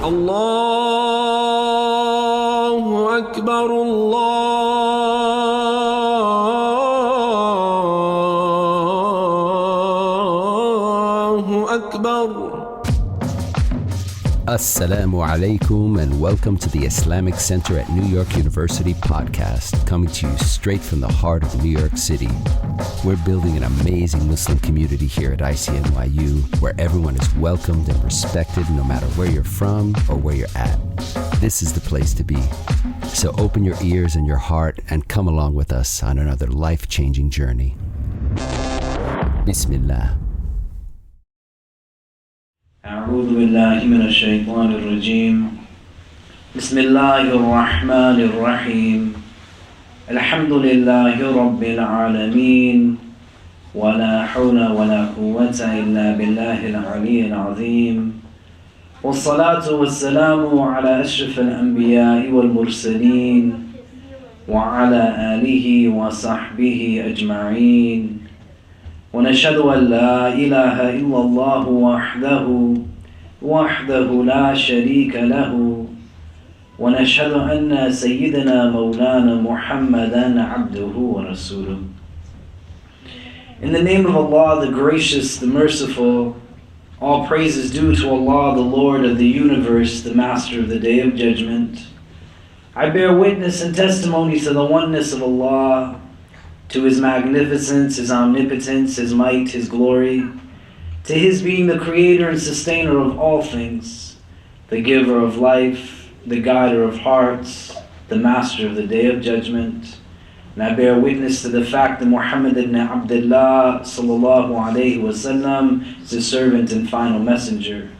الله أكبر الله أكبر. Assalamu alaikum and welcome to the Islamic Center at New York University podcast, coming to you straight from the heart of New York City. We're building an amazing Muslim community here at ICNYU where everyone is welcomed and respected no matter where you're from or where you're at. This is the place to be. So open your ears and your heart and come along with us on another life-changing journey. Bismillah. أعوذ بالله من الشيطان الرجيم بسم الله الرحمن الرحيم الحمد لله رب العالمين ولا حول ولا قوة إلا بالله العلي العظيم والصلاة والسلام على أشرف الأنبياء والمرسلين وعلى آله وصحبه أجمعين ونشهد أن لا إله إلا الله وحده لا شريك له ونشهد أن سيدنا مولانا محمدا عبده ورسوله. In the name of Allah, the gracious, the merciful, all praise is due to Allah, the Lord of the universe, the Master of the Day of Judgment. I bear witness and testimony to the oneness of Allah, to His magnificence, His omnipotence, His might, His glory, to His being the creator and sustainer of all things, the giver of life, the guider of hearts, the master of the Day of Judgment. And I bear witness to the fact that Muhammad ibn Abdullah sallallahu alayhi wasallam is His servant and final messenger.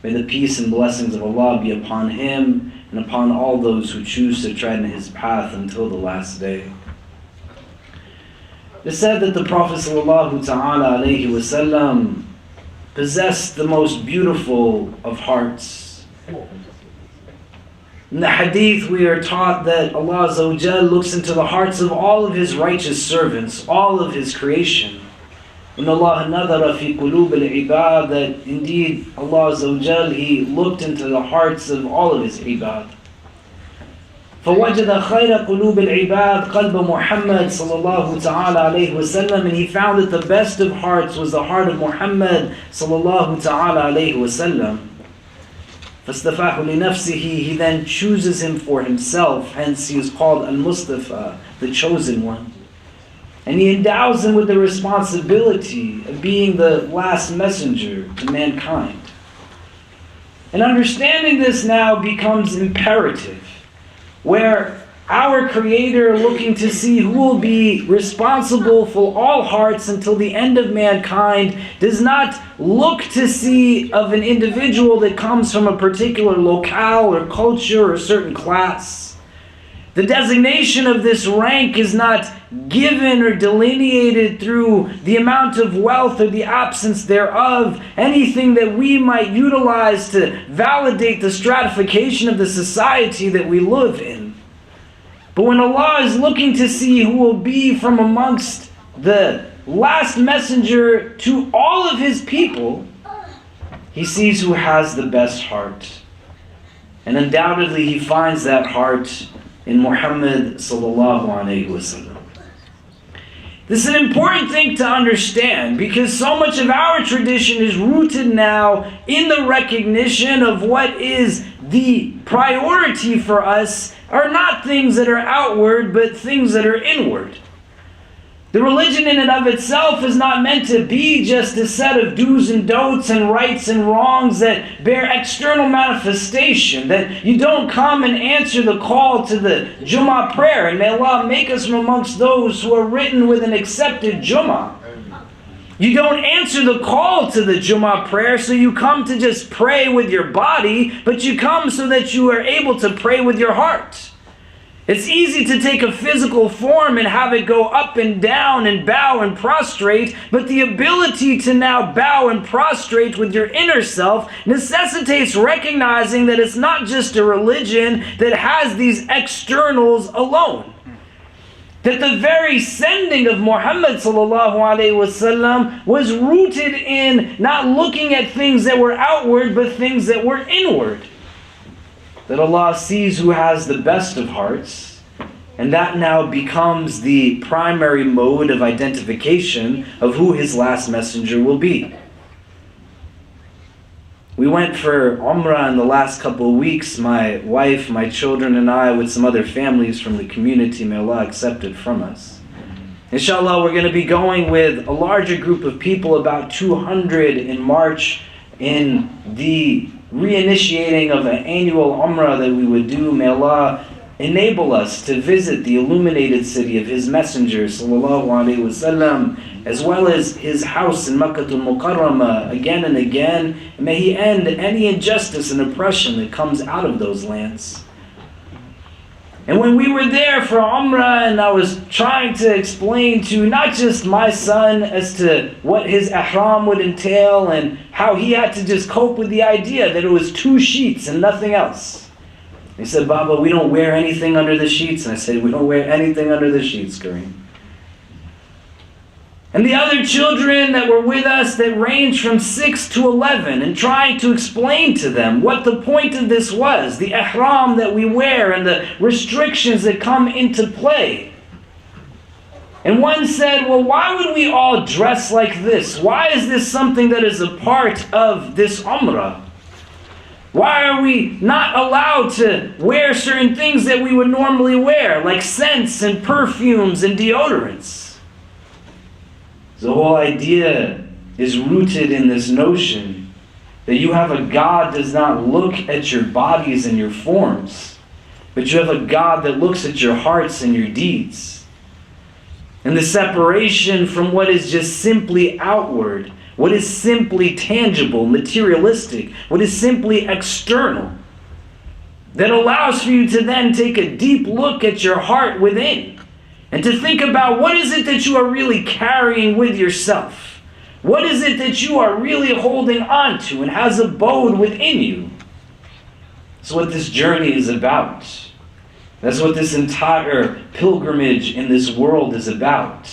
May the peace and blessings of Allah be upon him and upon all those who choose to tread in his path until the last day. It is said that the Prophet ﷺ possessed the most beautiful of hearts. In the hadith we are taught that Allah Azza wa Jal looks into the hearts of all of His righteous servants, all of His creation. When Allah nadara fi qulub al-ibad, that indeed Allah Azza wa Jal, He looked into the hearts of all of His ibad. فوجد خير قلوب العباد قلب محمد صلى الله تعالى عليه وسلم, and he found that the best of hearts was the heart of Muhammad صلى الله تعالى عليه وسلم. فاصطفاه لنفسه, he then chooses him for himself, hence he is called Al-Mustafa, the chosen one. And he endows him with the responsibility of being the last messenger to mankind. And understanding this now becomes imperative, where our Creator, looking to see who will be responsible for all hearts until the end of mankind, does not look to see of an individual that comes from a particular locale or culture or certain class. The designation of this rank is not given or delineated through the amount of wealth or the absence thereof, anything that we might utilize to validate the stratification of the society that we live in. But when Allah is looking to see who will be from amongst the last messenger to all of His people, He sees who has the best heart. And undoubtedly He finds that heart in Muhammad sallallahu alayhi wasallam. This is an important thing to understand, because so much of our tradition is rooted now in the recognition of what is the priority for us are not things that are outward, but things that are inward. The religion in and of itself is not meant to be just a set of do's and don'ts and rights and wrongs that bear external manifestation, that you don't come and answer the call to the Jumu'ah prayer, and may Allah make us from amongst those who are written with an accepted Jumu'ah. You don't answer the call to the Jumu'ah prayer, so you come to just pray with your body, but you come so that you are able to pray with your heart. It's easy to take a physical form and have it go up and down and bow and prostrate, but the ability to now bow and prostrate with your inner self necessitates recognizing that it's not just a religion that has these externals alone. That the very sending of Muhammad sallallahu alaihi wasallam was rooted in not looking at things that were outward, but things that were inward. that Allah sees who has the best of hearts, and that now becomes the primary mode of identification of who His last messenger will be. We went for Umrah in the last couple of weeks, my wife, my children, and I, with some other families from the community. May Allah accept it from us. Inshallah, we're going to be going with a larger group of people, about 200 in March, in the reinitiating of an annual Umrah that we would do. May Allah enable us to visit the illuminated city of His Messenger, sallallahu alaihi wasallam, as well as His house in Makkah al-Mukarramah again and again. And may He end any injustice and oppression that comes out of those lands. And when we were there for Umrah, and I was trying to explain to not just my son as to what his ihram would entail and how he had to just cope with the idea that it was 2 sheets and nothing else. He said, Baba, we don't wear anything under the sheets. And I said, we don't wear anything under the sheets, Kareem. And the other children that were with us that ranged from 6 to 11, and trying to explain to them what the point of this was, the ihram that we wear and the restrictions that come into play. And one said, well, why would we all dress like this? Why is this something that is a part of this Umrah? Why are we not allowed to wear certain things that we would normally wear, like scents and perfumes and deodorants? The whole idea is rooted in this notion that you have a God that does not look at your bodies and your forms, but you have a God that looks at your hearts and your deeds. And the separation from what is just simply outward, what is simply tangible, materialistic, what is simply external, that allows for you to then take a deep look at your heart within and to think about what is it that you are really carrying with yourself. What is it that you are really holding on to and has abode within you? That's what this journey is about. That's what this entire pilgrimage in this world is about.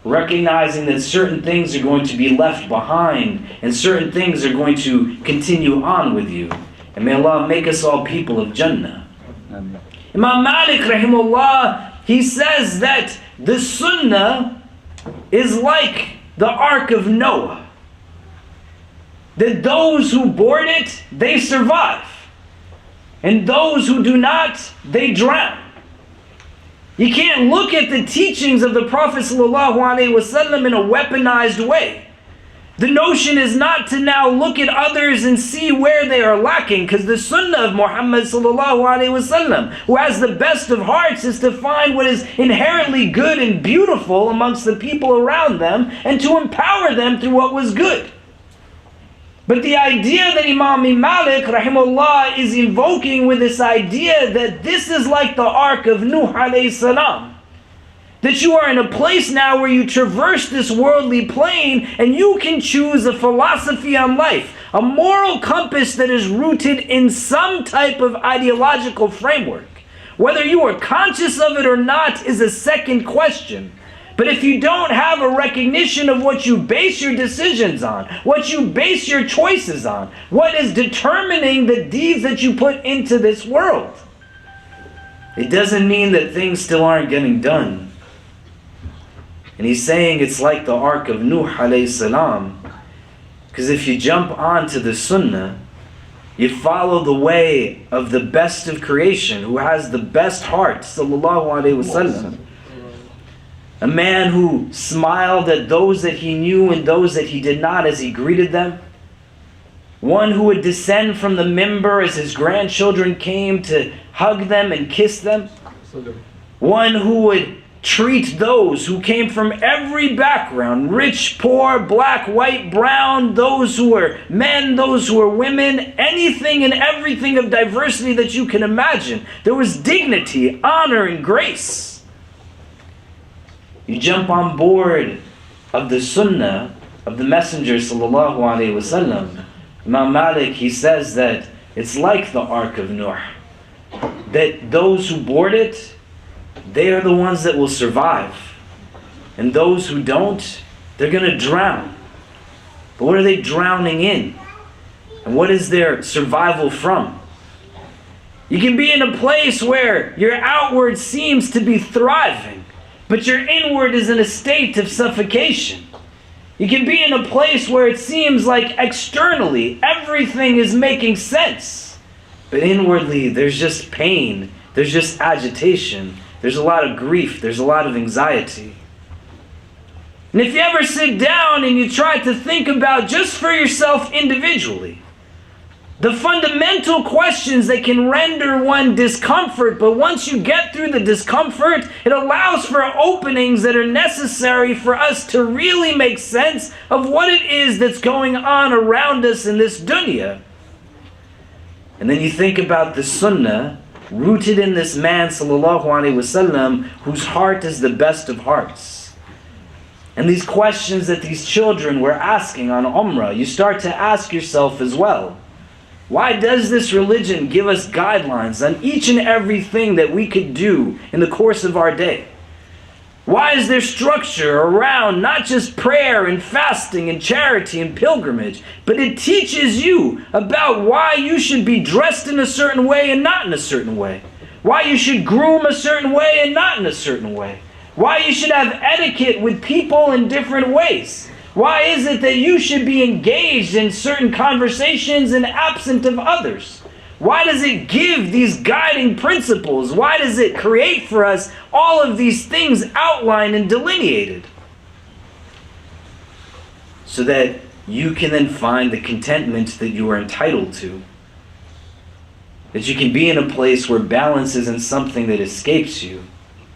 Recognizing that certain things are going to be left behind and certain things are going to continue on with you. And may Allah make us all people of Jannah. Amen. Imam Malik, rahimahullah, he says that the Sunnah is like the Ark of Noah. That those who board it, they survive. And those who do not, they drown. You can't look at the teachings of the Prophet ﷺ in a weaponized way. The notion is not to now look at others and see where they are lacking, because the Sunnah of Muhammad ﷺ, who has the best of hearts, is to find what is inherently good and beautiful amongst the people around them and to empower them through what was good. But the idea that Imam Malik rahimahullah is invoking with this idea that this is like the Ark of Nuh alayhi salam, that you are in a place now where you traverse this worldly plane and you can choose a philosophy on life, a moral compass that is rooted in some type of ideological framework. Whether you are conscious of it or not is a second question. But if you don't have a recognition of what you base your decisions on, what you base your choices on, what is determining the deeds that you put into this world, it doesn't mean that things still aren't getting done. And he's saying it's like the Ark of Nuh alayhi salam, because if you jump onto the Sunnah, you follow the way of the best of creation, who has the best heart, sallallahu alayhi wasallam. A man who smiled at those that he knew and those that he did not as he greeted them. One who would descend from the minbar as his grandchildren came to hug them and kiss them. One who would treat those who came from every background, rich, poor, black, white, brown, those who were men, those who were women, anything and everything of diversity that you can imagine. There was dignity, honor, and grace. You jump on board of the Sunnah of the Messenger sallallahu alaihi wasallam. Imam Malik, he says that it's like the Ark of Nuh, that those who board it, they are the ones that will survive, and those who don't, they're going to drown. But what are they drowning in? And what is their survival from? You can be in a place where your outward seems to be thriving, but your inward is in a state of suffocation. You can be in a place where it seems like externally everything is making sense, but inwardly there's just pain, there's just agitation, there's a lot of grief, there's a lot of anxiety. And if you ever sit down and you try to think about just for yourself individually, the fundamental questions that can render one discomfort, but once you get through the discomfort, it allows for openings that are necessary for us to really make sense of what it is that's going on around us in this dunya. And then you think about the Sunnah, rooted in this man, sallallahu alaihi wasallam, whose heart is the best of hearts. And these questions that these children were asking on Umrah, you start to ask yourself as well. Why does this religion give us guidelines on each and everything that we could do in the course of our day? Why is there structure around not just prayer and fasting and charity and pilgrimage, but it teaches you about why you should be dressed in a certain way and not in a certain way? Why you should groom a certain way and not in a certain way? Why you should have etiquette with people in different ways? Why is it that you should be engaged in certain conversations and absent of others? Why does it give these guiding principles? Why does it create for us all of these things outlined and delineated? So that you can then find the contentment that you are entitled to. That you can be in a place where balance isn't something that escapes you.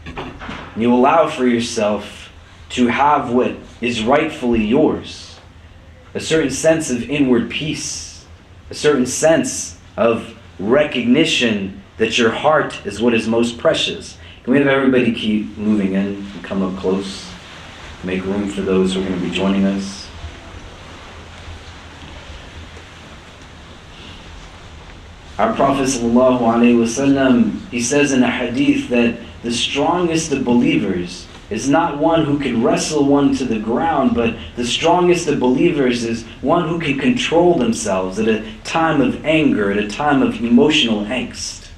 And you allow for yourself to have what is rightfully yours. A certain sense of inward peace. A certain sense of recognition that your heart is what is most precious. Can we have everybody keep moving in and come up close? Make room for those who are going to be joining us. Our Prophet ﷺ, he says in a hadith that the strongest of believers is not one who can wrestle one to the ground, but the strongest of believers is one who can control themselves at a time of anger, at a time of emotional angst.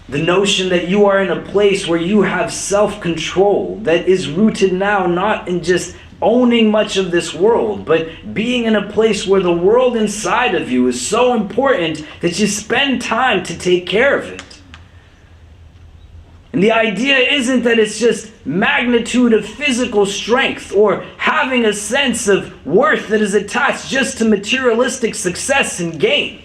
The notion that you are in a place where you have self-control that is rooted now not in just owning much of this world, but being in a place where the world inside of you is so important that you spend time to take care of it. And the idea isn't that it's just magnitude of physical strength or having a sense of worth that is attached just to materialistic success and gain.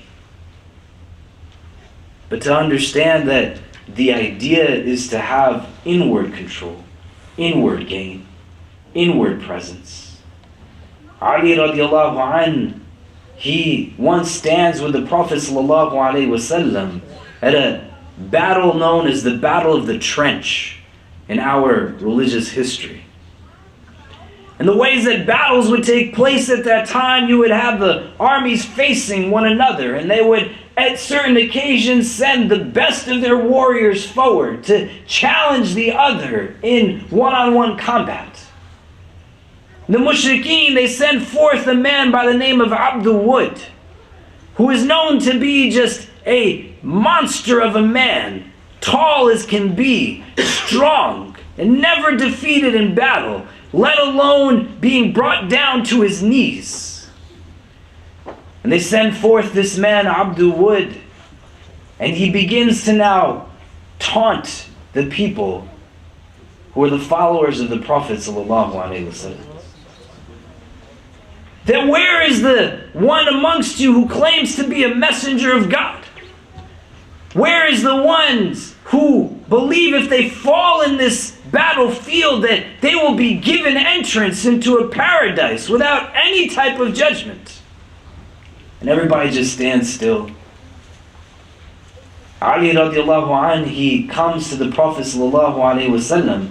But to understand that the idea is to have inward control, inward gain, inward presence. Ali radiallahu anh, he once stands with the Prophet sallallahu alaihi wasallam at a battle known as the Battle of the Trench in our religious history. And the ways that battles would take place at that time, you would have the armies facing one another, and they would at certain occasions send the best of their warriors forward to challenge the other in one-on-one combat. The mushrikeen, they send forth a man by the name of Abdul Wud, who is known to be just a monster of a man, tall as can be, strong, and never defeated in battle, let alone being brought down to his knees. And they send forth this man, Abdul Wud, and he begins to now taunt the people who are the followers of the Prophet ﷺ. That where is the one amongst you who claims to be a messenger of God? Where is the ones who believe if they fall in this battlefield that they will be given entrance into a paradise without any type of judgment? And everybody just stands still. Ali radiallahu anh, he comes to the Prophet sallallahu alaihi wasallam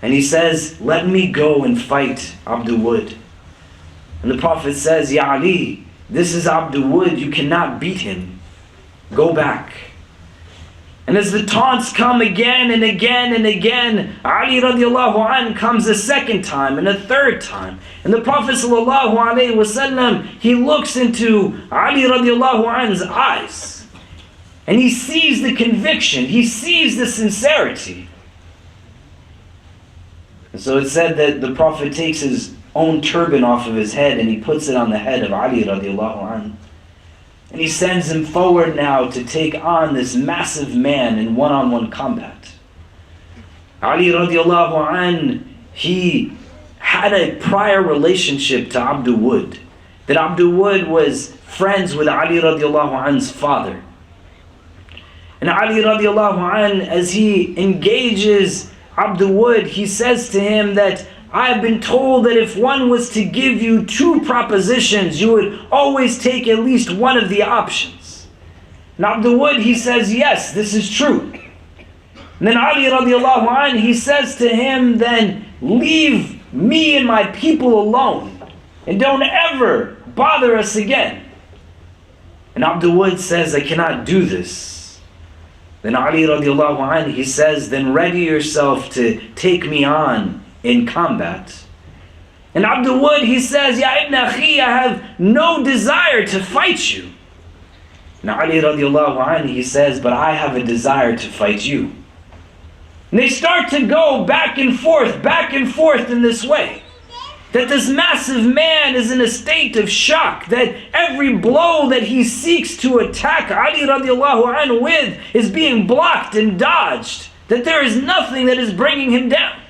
and he says, "Let me go and fight Abdul Wud." And the Prophet says, "Ya Ali, this is Abdul Wud, you cannot beat him. Go back." And as the taunts come again and again and again, Ali radiallahu anh comes a second time and a third time. And the Prophet sallallahu alaihi wasallam, he looks into Ali radiallahu anh's eyes. And he sees the conviction. He sees the sincerity. And so it's said that the Prophet takes his own turban off of his head and he puts it on the head of Ali radiallahu anhu. And he sends him forward now to take on this massive man in one-on-one combat. Ali radiallahu anhu, he had a prior relationship to Abdul Wud. That Abdul Wud was friends with Ali radiallahu anhu's father. And Ali radiallahu anhu, as he engages Abdul Wud, he says to him that, I have been told that if one was to give you two propositions, you would always take at least one of the options. And Abdul Wud, he says, yes, this is true. And then Ali radiallahu anhu, he says to him, then leave me and my people alone, and don't ever bother us again. And Abdul Wud says, I cannot do this. Then Ali radiallahu anhu, he says, then ready yourself to take me on in combat. And Abdul Wud, he says, Ya ibn akhi, I have no desire to fight you. And Ali radiallahu anhu, he says, but I have a desire to fight you. And they start to go back and forth in this way. That this massive man is in a state of shock, that every blow that he seeks to attack Ali radiallahu anhu with is being blocked and dodged, that there is nothing that is bringing him down.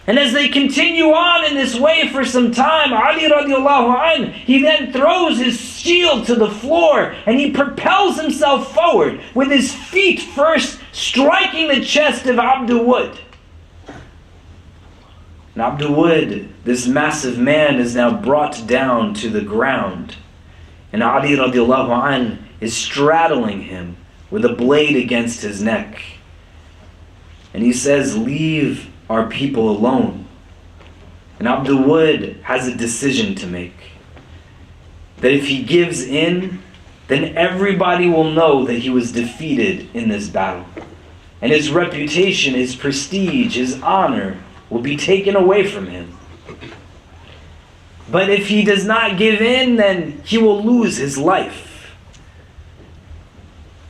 And as they continue on in this way for some time, Ali radiallahu anhu, he then throws his shield to the floor and he propels himself forward with his feet first striking the chest of Abdul Wud. And Abdul Wud, this massive man, is now brought down to the ground. And Ali radiallahu anhu is straddling him with a blade against his neck. And he says, leave our people alone. And Abdul Wud has a decision to make. That if he gives in, then everybody will know that he was defeated in this battle. And his reputation, his prestige, his honor will be taken away from him. But if he does not give in, then he will lose his life.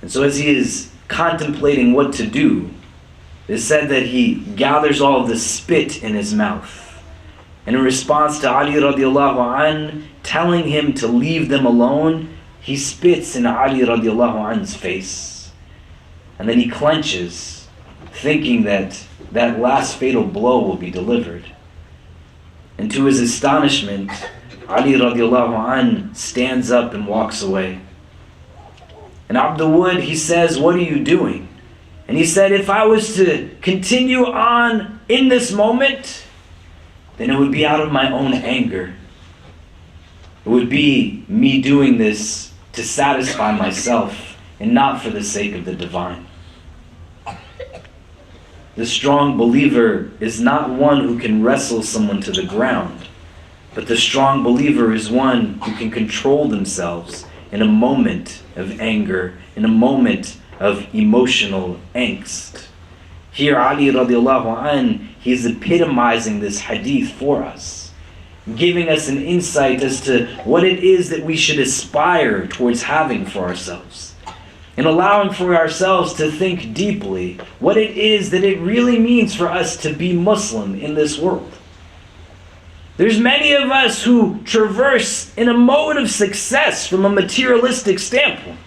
And so as he is contemplating what to do, it is said that he gathers all of the spit in his mouth. And in response to Ali radiallahu anhu telling him to leave them alone, he spits in Ali radiallahu anhu's face. And then he clenches, thinking that that last fatal blow will be delivered. And to his astonishment, Ali radiallahu anhu stands up and walks away. And Abdul Wud, he says, what are you doing? And he said, if I was to continue on in this moment, then it would be out of my own anger. It would be me doing this to satisfy myself and not for the sake of the divine. The strong believer is not one who can wrestle someone to the ground, but the strong believer is one who can control themselves in a moment of anger, in a moment of emotional angst. Here Ali radiallahu anhu, he's epitomizing this hadith for us, giving us an insight as to what it is that we should aspire towards having for ourselves, and allowing for ourselves to think deeply what it is that it really means for us to be Muslim in this world. There's many of us who traverse in a mode of success from a materialistic standpoint.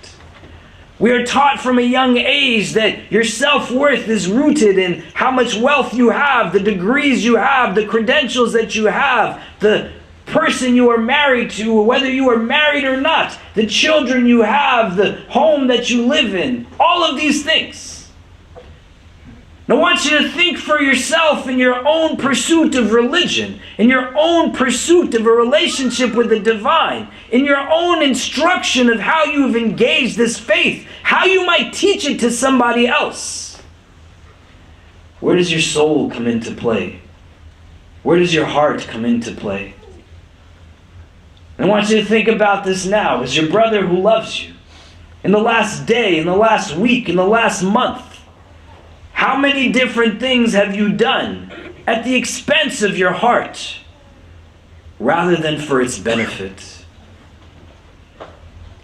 We are taught from a young age that your self-worth is rooted in how much wealth you have, the degrees you have, the credentials that you have, the person you are married to, whether you are married or not, the children you have, the home that you live in, all of these things. Now I want you to think for yourself in your own pursuit of religion, in your own pursuit of a relationship with the divine, in your own instruction of how you have engaged this faith, how you might teach it to somebody else. Where does your soul come into play? Where does your heart come into play? And I want you to think about this now as your brother who loves you. In the last day, in the last week, in the last month, how many different things have you done at the expense of your heart rather than for its benefit?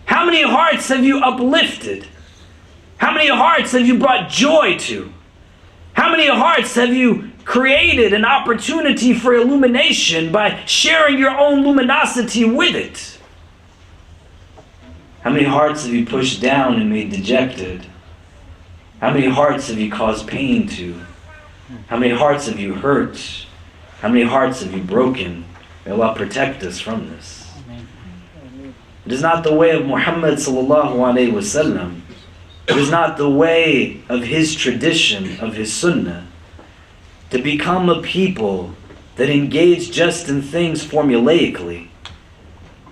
How many hearts have you uplifted How many hearts have you brought joy to? How many hearts have you created an opportunity for illumination by sharing your own luminosity with it? How many hearts have you pushed down and made dejected? How many hearts have you caused pain to? How many hearts have you hurt? How many hearts have you broken? May Allah protect us from this. It is not the way of Muhammad sallallahu alaihi wasallam. It is not the way of his tradition, of his sunnah, to become a people that engage just in things formulaically.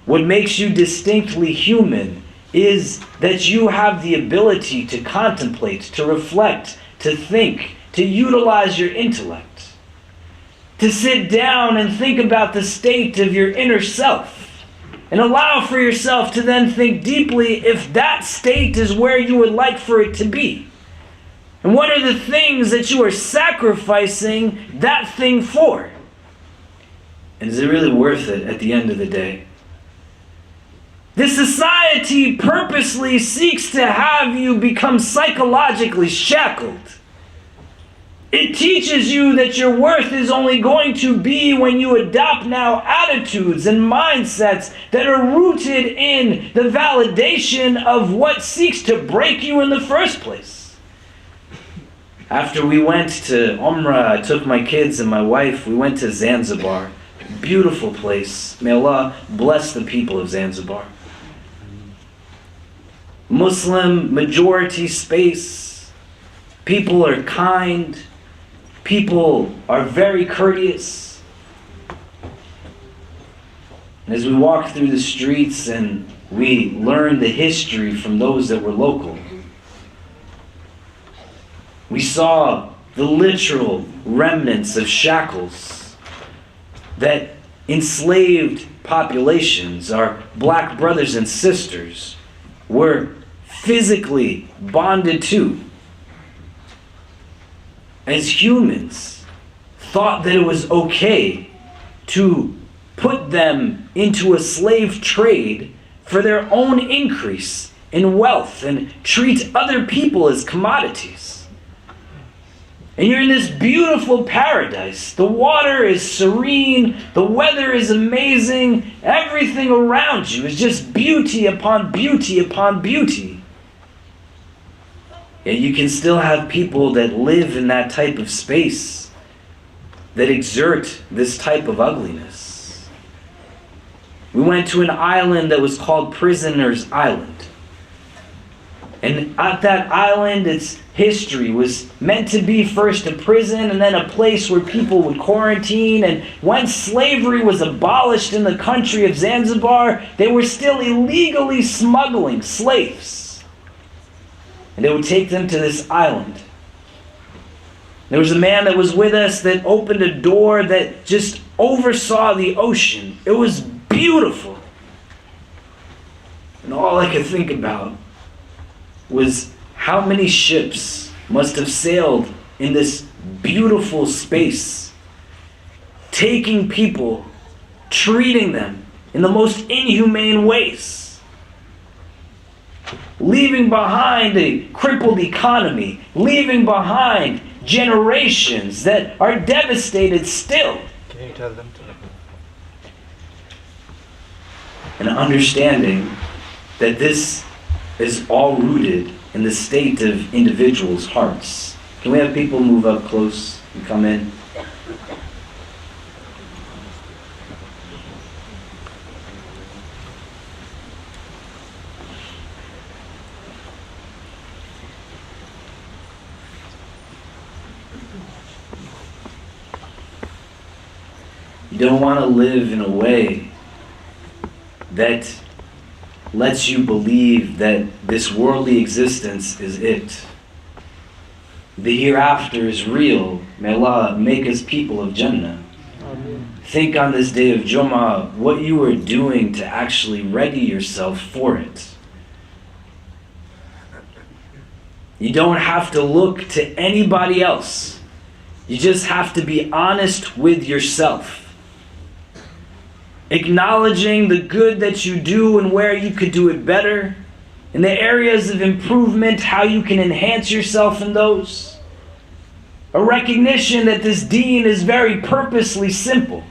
What makes you distinctly human is that you have the ability to contemplate, to reflect, to think, to utilize your intellect, to sit down and think about the state of your inner self, and allow for yourself to then think deeply if that state is where you would like for it to be. And what are the things that you are sacrificing that thing for? And is it really worth it at the end of the day? This society purposely seeks to have you become psychologically shackled. It teaches you that your worth is only going to be when you adopt now attitudes and mindsets that are rooted in the validation of what seeks to break you in the first place. After we went to Umrah, I took my kids and my wife, we went to Zanzibar. Beautiful place. May Allah bless the people of Zanzibar. Muslim majority space. People are kind. People are very courteous. And as we walked through the streets and we learned the history from those that were local, we saw the literal remnants of shackles that enslaved populations, our black brothers and sisters, were physically bonded to. As humans, thought that it was okay to put them into a slave trade for their own increase in wealth and treat other people as commodities. And you're in this beautiful paradise. The water is serene, the weather is amazing, everything around you is just beauty upon beauty upon beauty. Yet you can still have people that live in that type of space that exert this type of ugliness. We went to an island that was called Prisoner's Island. And at that island, its history was meant to be first a prison and then a place where people would quarantine. And when slavery was abolished in the country of Zanzibar, they were still illegally smuggling slaves. And they would take them to this island. There was a man that was with us that opened a door that just oversaw the ocean. It was beautiful. And all I could think about was how many ships must have sailed in this beautiful space, taking people, treating them in the most inhumane ways, leaving behind a crippled economy, leaving behind generations that are devastated still. Can you tell them to? And understanding that this is all rooted in the state of individuals' hearts. Can we have people move up close and come in? You don't want to live in a way that lets you believe that this worldly existence is it. The hereafter is real. May Allah make us people of Jannah. Amen. Think on this day of Jumu'ah what you are doing to actually ready yourself for it. You don't have to look to anybody else. You just have to be honest with yourself. Acknowledging the good that you do and where you could do it better, in the areas of improvement, how you can enhance yourself in those. A recognition that this deen is very purposely simple.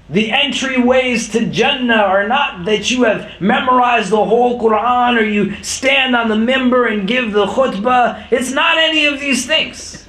The entryways to Jannah are not that you have memorized the whole Quran or you stand on the minbar and give the khutbah. It's not any of these things.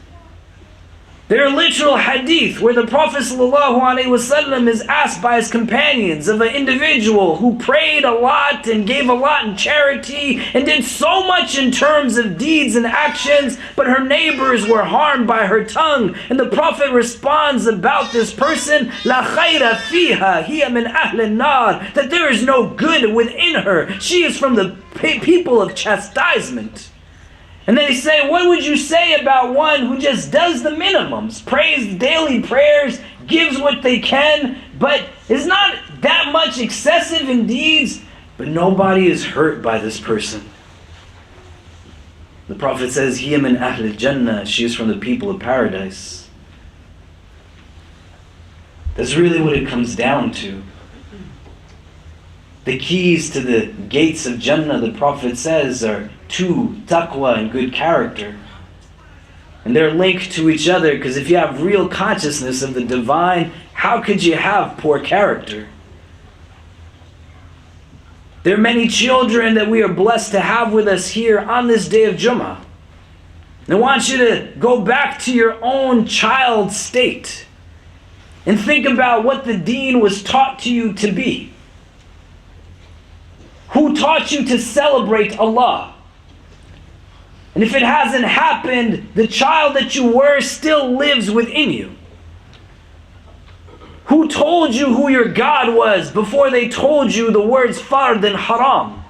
There are literal hadith where the Prophet ﷺ is asked by his companions of an individual who prayed a lot and gave a lot in charity and did so much in terms of deeds and actions, but her neighbors were harmed by her tongue. And the Prophet responds about this person, La khayra fiha, hiya min ahl an-nar, that there is no good within her. She is from the people of chastisement. And they say, what would you say about one who just does the minimums, prays daily prayers, gives what they can, but is not that much excessive in deeds, but nobody is hurt by this person? The Prophet says, Hiya min ahl al-Jannah, she is from the people of paradise. That's really what it comes down to. The keys to the gates of Jannah, the Prophet says, are two, taqwa and good character. And they're linked to each other, because if you have real consciousness of the divine, how could you have poor character? There are many children that we are blessed to have with us here on this day of Jumu'ah. I want you to go back to your own child state and think about what the deen was taught to you to be. Who taught you to celebrate Allah? And if it hasn't happened, the child that you were still lives within you. Who told you who your God was before they told you the words fard and haram?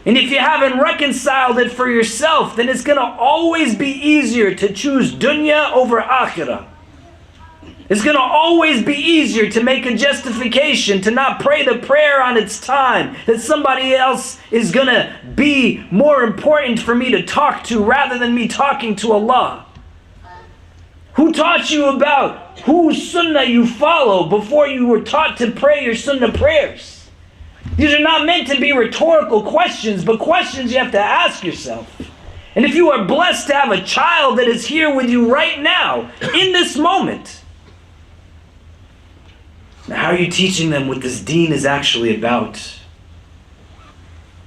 And if you haven't reconciled it for yourself, then it's going to always be easier to choose dunya over akhirah. It's going to always be easier to make a justification to not pray the prayer on its time, that somebody else is going to be more important for me to talk to rather than me talking to Allah. Who taught you about whose sunnah you follow before you were taught to pray your sunnah prayers? These are not meant to be rhetorical questions, but questions you have to ask yourself. And if you are blessed to have a child that is here with you right now, in this moment, now, how are you teaching them what this deen is actually about?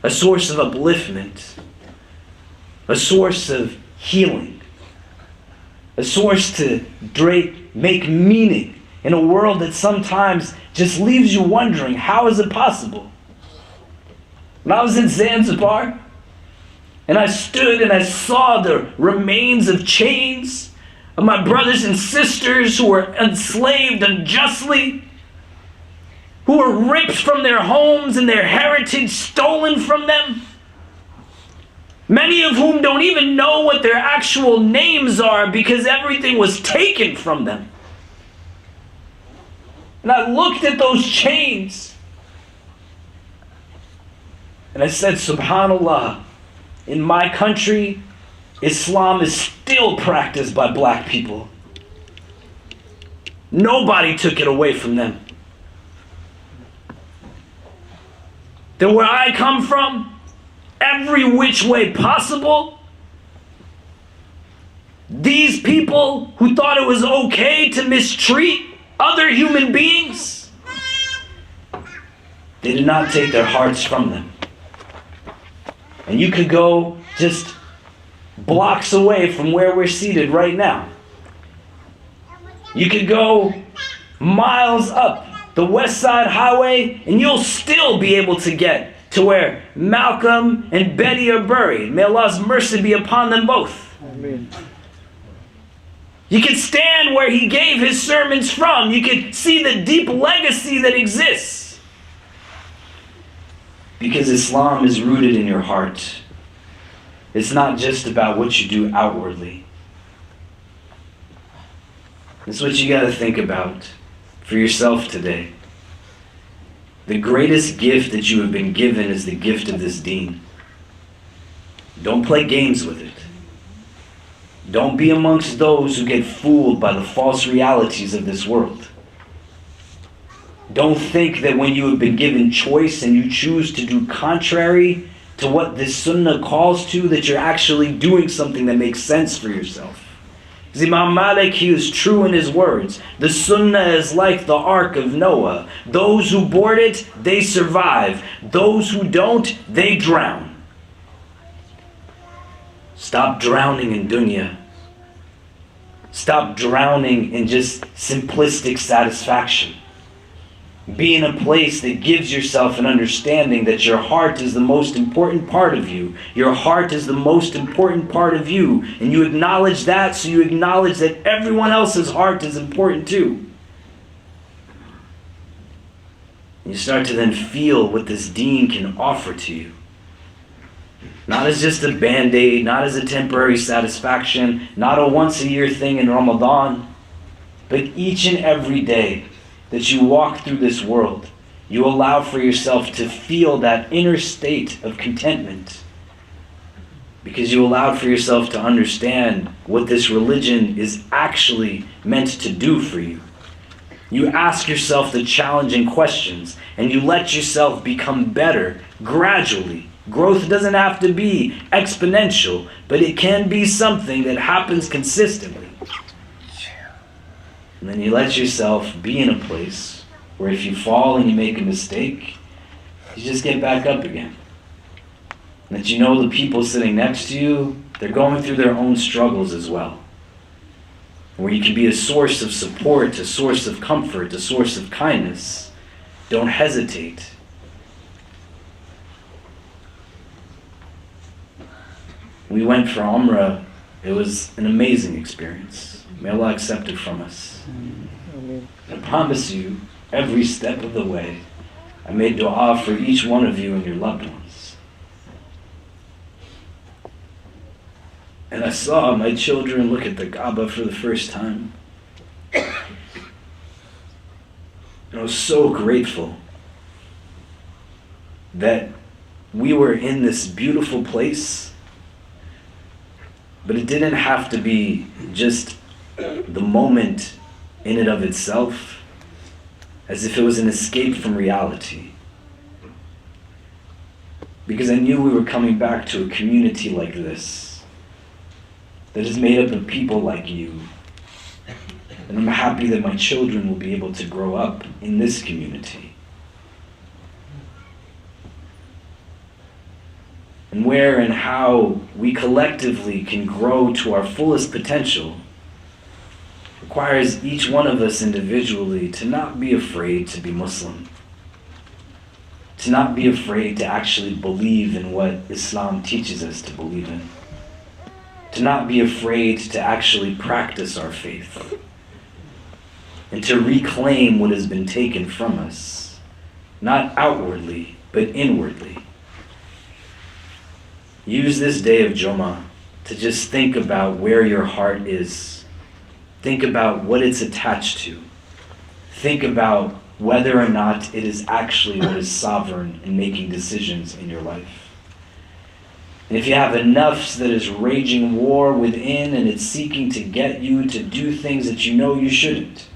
A source of upliftment, a source of healing, a source to make meaning in a world that sometimes just leaves you wondering, how is it possible? When I was in Zanzibar, and I stood and I saw the remains of chains of my brothers and sisters who were enslaved unjustly, who were ripped from their homes and their heritage stolen from them, many of whom don't even know what their actual names are because everything was taken from them. And I looked at those chains and I said, Subhanallah, in my country, Islam is still practiced by black people. Nobody took it away from them. That where I come from, every which way possible, these people who thought it was okay to mistreat other human beings, they did not take their hearts from them. And you could go just blocks away from where we're seated right now. You could go miles up the West Side Highway, and you'll still be able to get to where Malcolm and Betty are buried. May Allah's mercy be upon them both. Amen. You can stand where he gave his sermons from. You can see the deep legacy that exists. Because Islam is rooted in your heart. It's not just about what you do outwardly. It's what you got to think about for yourself today. The greatest gift that you have been given is the gift of this deen. Don't play games with it. Don't be amongst those who get fooled by the false realities of this world. Don't think that when you have been given choice and you choose to do contrary to what this sunnah calls to, that you're actually doing something that makes sense for yourself. Because Imam Malik, he was true in his words. The sunnah is like the ark of Noah. Those who board it, they survive. Those who don't, they drown. Stop drowning in dunya. Stop drowning in just simplistic satisfaction. Be in a place that gives yourself an understanding that your heart is the most important part of you. Your heart is the most important part of you. And you acknowledge that, so you acknowledge that everyone else's heart is important too. And you start to then feel what this deen can offer to you. Not as just a band-aid, not as a temporary satisfaction, not a once-a-year thing in Ramadan, but each and every day that you walk through this world, you allow for yourself to feel that inner state of contentment, because you allowed for yourself to understand what this religion is actually meant to do for you. You ask yourself the challenging questions, and you let yourself become better gradually. Growth doesn't have to be exponential, but it can be something that happens consistently. And then you let yourself be in a place where if you fall and you make a mistake, you just get back up again. And that you know the people sitting next to you, they're going through their own struggles as well. Where you can be a source of support, a source of comfort, a source of kindness. Don't hesitate. We went for Umrah. It was an amazing experience. May Allah accept it from us. I promise you, every step of the way, I made dua for each one of you and your loved ones. And I saw my children look at the Kaaba for the first time. And I was so grateful that we were in this beautiful place, but it didn't have to be just the moment in and of itself, as if it was an escape from reality. Because I knew we were coming back to a community like this, that is made up of people like you. And I'm happy that my children will be able to grow up in this community. And where and how we collectively can grow to our fullest potential requires each one of us individually to not be afraid to be Muslim. To not be afraid to actually believe in what Islam teaches us to believe in. To not be afraid to actually practice our faith. And to reclaim what has been taken from us. Not outwardly, but inwardly. Use this day of Jumu'ah to just think about where your heart is. Think about what it's attached to. Think about whether or not it is actually what is sovereign in making decisions in your life. And if you have a nafs that is raging war within and it's seeking to get you to do things that you know you shouldn't.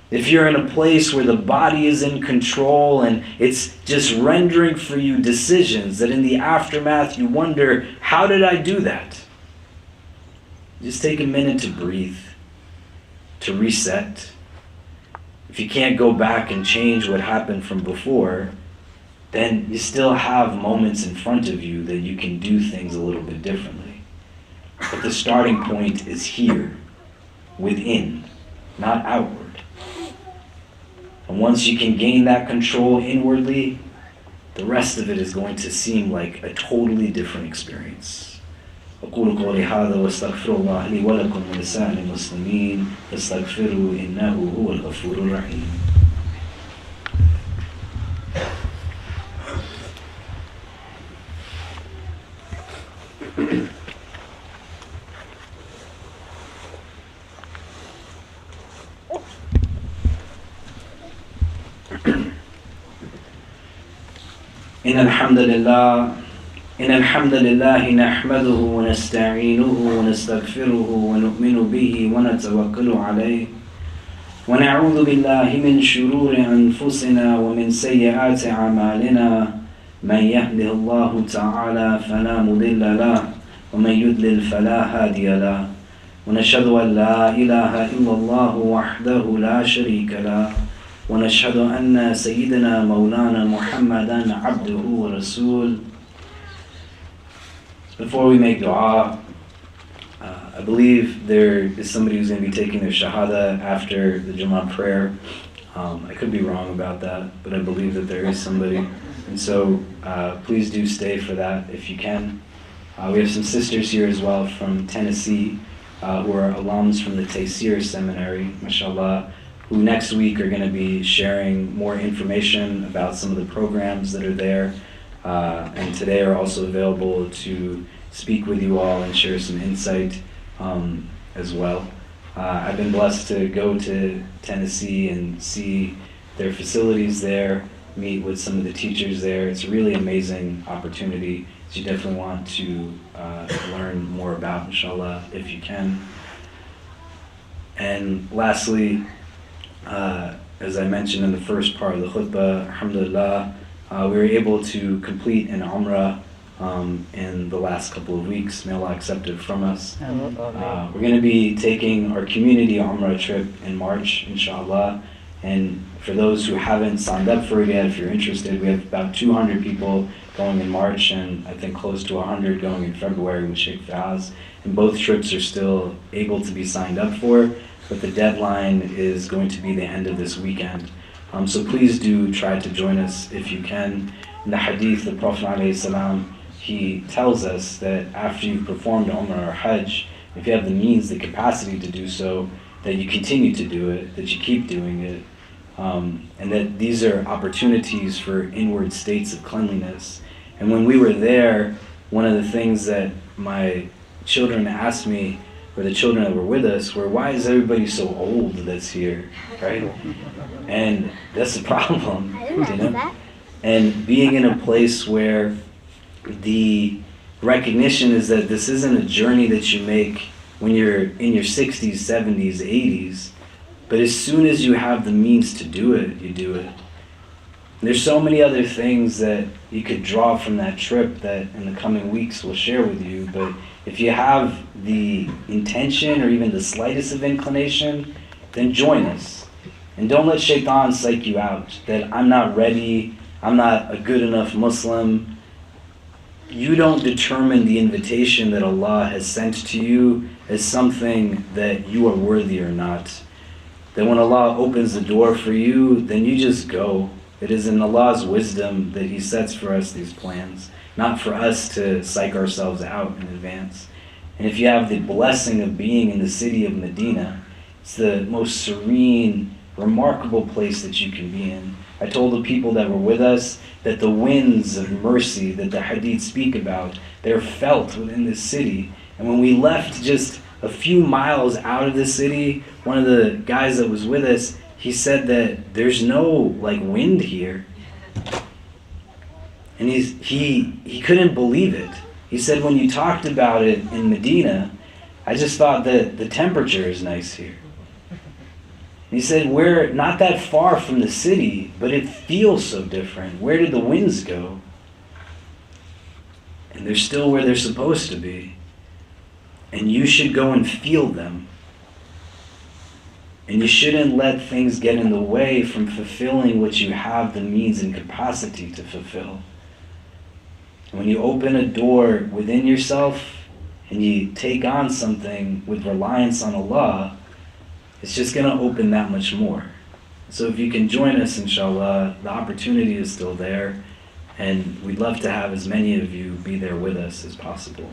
If you're in a place where the body is in control and it's just rendering for you decisions that in the aftermath you wonder, how did I do that? Just take a minute to breathe, to reset. If you can't go back and change what happened from before, then you still have moments in front of you that you can do things a little bit differently. But the starting point is here, within, not outward. And once you can gain that control inwardly, the rest of it is going to seem like a totally different experience. أقول قولي هذا واستغفر الله لي ولكم ولسائر المسلمين فاستغفروا إنه هو الغفور الرحيم. إن الحمد لله نحمده ونستعينه ونستغفره ونؤمن به ونتوكل عليه ونعوذ بالله من شرور أنفسنا ومن سيئات أعمالنا من يهده الله تعالى فلا مضل له ومن يضلل فلا هادي له ونشهد أن لا إله إلا الله وحده لا شريك له ونشهد أن سيدنا مولانا محمدا عبده ورسول. Before we make dua, I believe there is somebody who's going to be taking their shahada after the Jumu'ah prayer. I could be wrong about that, but I believe that there is somebody. And so please do stay for that if you can. We have some sisters here as well from Tennessee who are alums from the Taysir Seminary, mashallah, who next week are going to be sharing more information about some of the programs that are there, and today are also available to speak with you all and share some insight as well. I've been blessed to go to Tennessee and see their facilities there, meet with some of the teachers there. It's a really amazing opportunity that you definitely want to learn more about, inshallah, if you can. And lastly, as I mentioned in the first part of the khutbah, alhamdulillah, we were able to complete an umrah in the last couple of weeks. May Allah accept it from us. We're going to be taking our community umrah trip in March, inshallah. And for those who haven't signed up for it yet, if you're interested, we have about 200 people going in March and I think close to 100 going in February with Sheikh Faz. And both trips are still able to be signed up for, but the deadline is going to be the end of this weekend. So please do try to join us if you can. In the hadith, the Prophet ﷺ, he tells us that after you've performed Umrah or Hajj, if you have the means, the capacity to do so, that you continue to do it, that you keep doing it, and that these are opportunities for inward states of cleanliness. And when we were there, one of the things that my children asked me, or the children that were with us, were, why is everybody so old that's here, right? And that's the problem, you know? And being in a place where the recognition is that this isn't a journey that you make when you're in your 60s, 70s, 80s, but as soon as you have the means to do it, you do it. And there's so many other things that you could draw from that trip that in the coming weeks we'll share with you, but if you have the intention or even the slightest of inclination, then join us. And don't let shaitan psych you out, that I'm not ready, I'm not a good enough Muslim. You don't determine the invitation that Allah has sent to you as something that you are worthy or not. That when Allah opens the door for you, then you just go. It is in Allah's wisdom that He sets for us these plans, not for us to psych ourselves out in advance. And if you have the blessing of being in the city of Medina, it's the most serene, remarkable place that you can be in. I told the people that were with us that the winds of mercy that the hadith speak about, they're felt within this city. And when we left just a few miles out of the city, one of the guys that was with us, he said that there's no wind here. And he couldn't believe it. He said, when you talked about it in Medina, I just thought that the temperature is nice here. He said, we're not that far from the city, but it feels so different. Where did the winds go? And they're still where they're supposed to be. And you should go and feel them. And you shouldn't let things get in the way from fulfilling what you have the means and capacity to fulfill. And when you open a door within yourself and you take on something with reliance on Allah, it's just going to open that much more. So if you can join us, inshallah, the opportunity is still there, and we'd love to have as many of you be there with us as possible.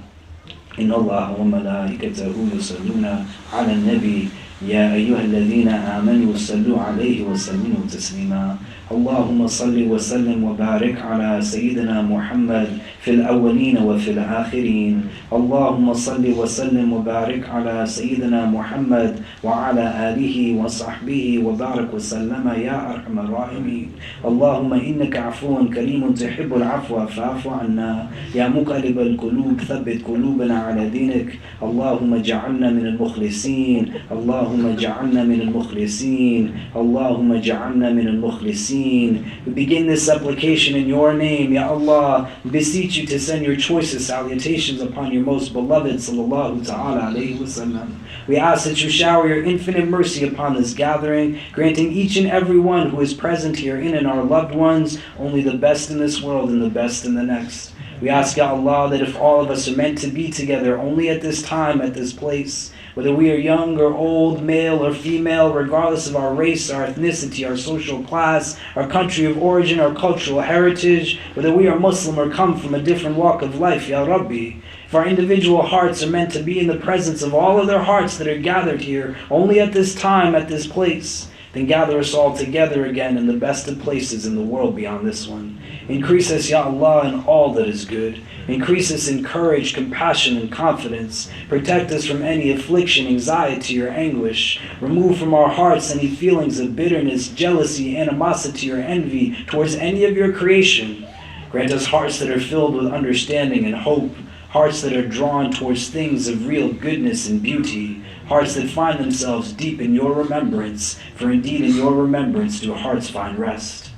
إن الله وملائكته يصلون على النبي يا أيها الذين آمنوا صلوا عليه وسلموا تسليما اللهم صل وسلم وبارك على سيدنا محمد في الأولين وفي الآخرين اللهم صل وسلم وبارك على سيدنا محمد وعلى آله وصحبه وبارك وسلم يا أرحم الراحمين اللهم إنك عفو كريم تحب العفو فاعف عنا يا مقلب القلوب ثبت قلوبنا على دينك اللهم اجعلنا من المخلصين اللهم Allahumma ja'alna min al-mukhlisin. Allahumma ja'alna min al-mukhlisin. We begin this supplication in your name, Ya Allah. We beseech you to send your choicest salutations upon your most beloved sallallahu ta'ala alayhi wa sallam. We ask that you shower your infinite mercy upon this gathering, granting each and every one who is present herein and our loved ones only the best in this world and the best in the next. We ask, Ya Allah, that if all of us are meant to be together only at this time, at this place, whether we are young or old, male or female, regardless of our race, our ethnicity, our social class, our country of origin, our cultural heritage, whether we are Muslim or come from a different walk of life, Ya Rabbi, if our individual hearts are meant to be in the presence of all other hearts that are gathered here, only at this time, at this place, then gather us all together again in the best of places in the world beyond this one. Increase us, Ya Allah, in all that is good. Increase us in courage, compassion, and confidence. Protect us from any affliction, anxiety, or anguish. Remove from our hearts any feelings of bitterness, jealousy, animosity, or envy towards any of your creation. Grant us hearts that are filled with understanding and hope. Hearts that are drawn towards things of real goodness and beauty. Hearts that find themselves deep in your remembrance, for indeed in your remembrance do hearts find rest.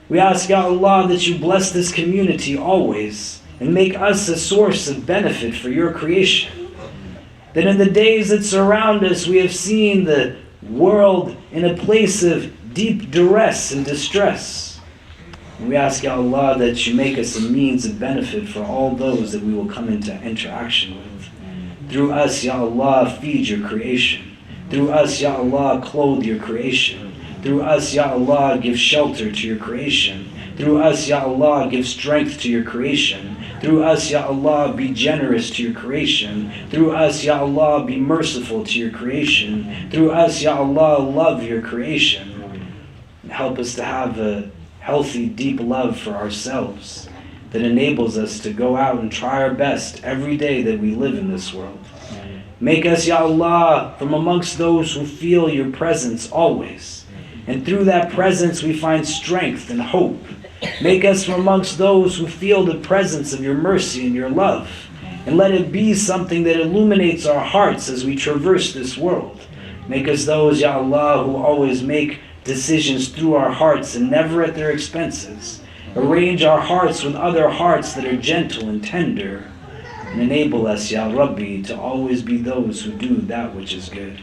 We ask, Ya Allah, that you bless this community always, and make us a source of benefit for your creation. That in the days that surround us, we have seen the world in a place of deep duress and distress. And we ask, Ya Allah, that you make us a means of benefit for all those that we will come into interaction with. Through us, Ya Allah, feed your creation. Through us, Ya Allah, clothe your creation. Through us, Ya Allah, give shelter to your creation. Through us, Ya Allah, give strength to your creation. Through us, Ya Allah, be generous to your creation. Through us, Ya Allah, be merciful to your creation. Through us, Ya Allah, love your creation. And help us to have a healthy, deep love for ourselves that enables us to go out and try our best every day that we live in this world. Make us, Ya Allah, from amongst those who feel your presence always. And through that presence we find strength and hope. Make us from amongst those who feel the presence of your mercy and your love. And let it be something that illuminates our hearts as we traverse this world. Make us those, Ya Allah, who always make decisions through our hearts and never at their expenses. Arrange our hearts with other hearts that are gentle and tender. And enable us, Ya Rabbi, to always be those who do that which is good.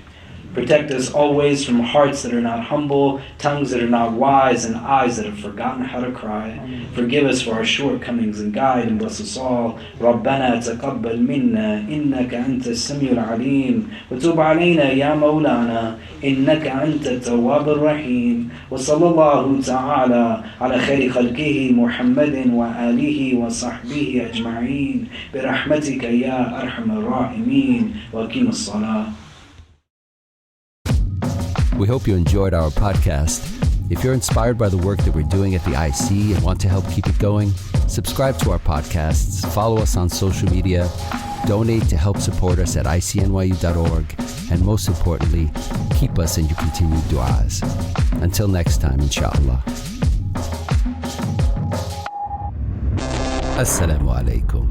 Protect us always from hearts that are not humble, tongues that are not wise, and eyes that have forgotten how to cry. Forgive us for our shortcomings and guide and bless us all. ربنا تقبل منا إنك أنت السميع العليم وتب علينا يا مولانا إنك أنت التواب الرحيم وصلى الله تعالى على خير خلقه محمد وآله وصحبه أجمعين برحمتك يا أرحم الراحمين وأقم الصلاة. We hope you enjoyed our podcast. If you're inspired by the work that we're doing at the IC and want to help keep it going, subscribe to our podcasts, follow us on social media, donate to help support us at ICNYU.org, and most importantly, keep us in your continued du'as. Until next time, inshallah. Assalamu alaikum.